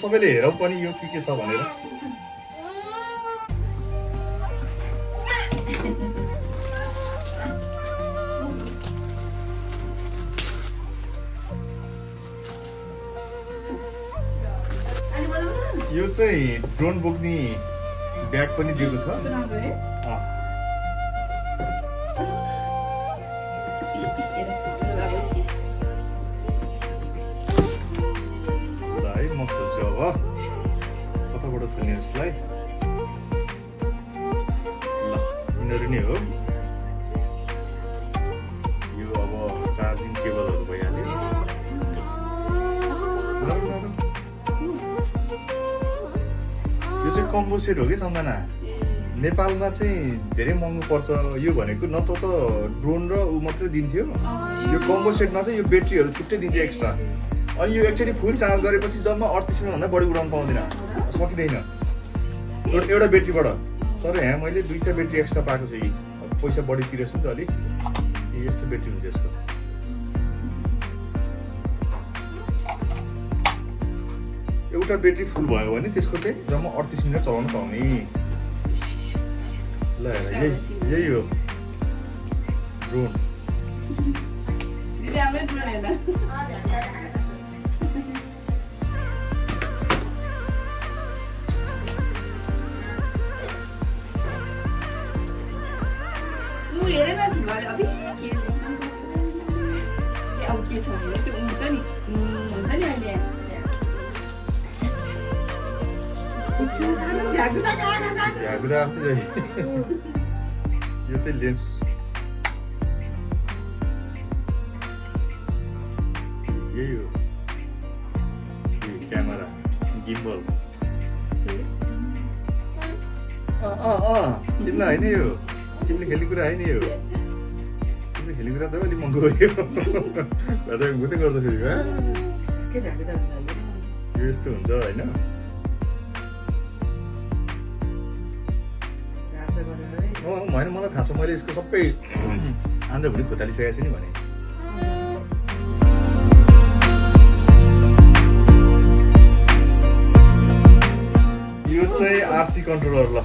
सबैले हेरौँ पनि यो के छ भनेर। यो चाहिँ ड्रोन बोक्ने ब्याग पनि दिएको छ। है म खोल्छु अब कताबाट खोल्ने यसलाई। ल यिनीहरू नै हो। यो अब चार्जिङ केबलहरू भइहाल्यो। यो चाहिँ कम्बो सेट हो कि सम्झना। नेपालमा चाहिँ धेरै महँगो पर्छ यो भनेको, न त ड्रोन र ऊ मात्रै दिन्थ्यो। यो कम्बो सेटमा चाहिँ यो ब्याट्रीहरू छुट्टै दिन्छ एक्स्ट्रा। अनि यो एकचोटि फुल चार्ज गरेपछि जम्मा 38 मिनटभन्दा बढी उडाउन पाउँदैन, सकिँदैन एउटा ब्याट्रीबाट। तर यहाँ मैले 2टा ब्याट्री एक्स्ट्रा पाएको छु। यी पैसा बढी तिरेछु नि त अलिक। यस्तो ब्याट्री हुन्छ यसको। एउटा ब्याट्री फुल भयो भने त्यसको चाहिँ जम्मा 38 मिनट चलाउन पाउने। ल यही हो ड्रोन। यो चाहिँ लेन्स यही हो। क्यामेरा गिम्बल तिमीलाई होइन यो तिमीले खेल्ने कुरा होइन यो। तिमीले खेल्ने कुरा त अलिक महँगो हो यो। गुतै गर्छ फेरि यो यस्तो हुन्छ होइन। होइन मलाई थाहा छ, मैले यसको सबै आन्द्रभुँडी खोतालिसकेको छु नि भने। यो चाहिँ आरसी कन्ट्रोलर। ल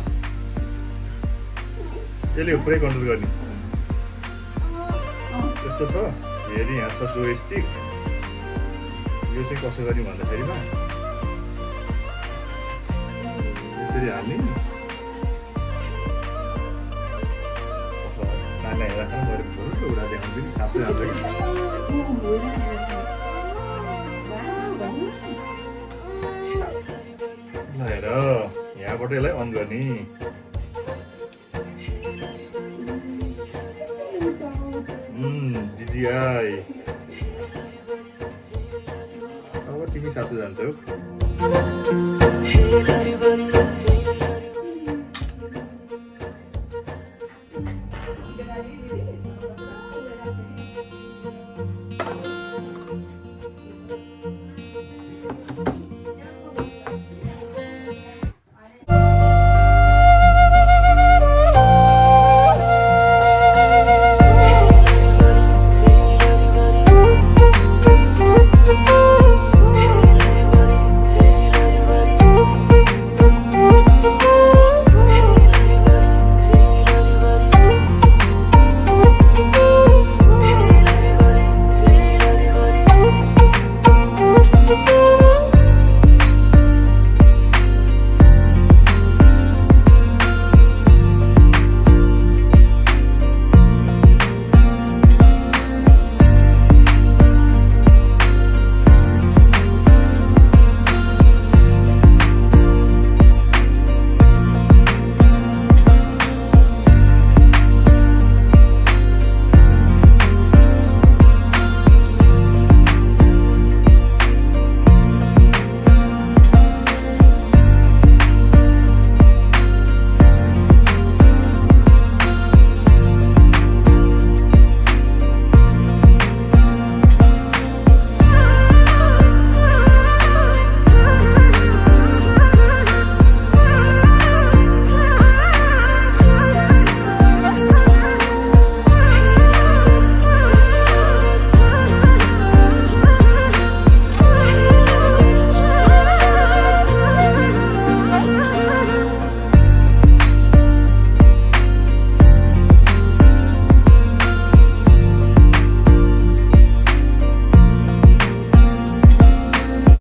यसले हो पुरै कन्ट्रोल गर्ने। यस्तो छ हेरी, यहाँ छ जोयस्टिक। यो चाहिँ कसो गर्ने भन्दाखेरिमा यसरी हाल्ने। उडा देखाउँछु नि साँच्चै हाल्छ कि। ल हेर यहाँबाट यसलाई अन गर्ने। DJI। अब तिमी साथै जान्छौ।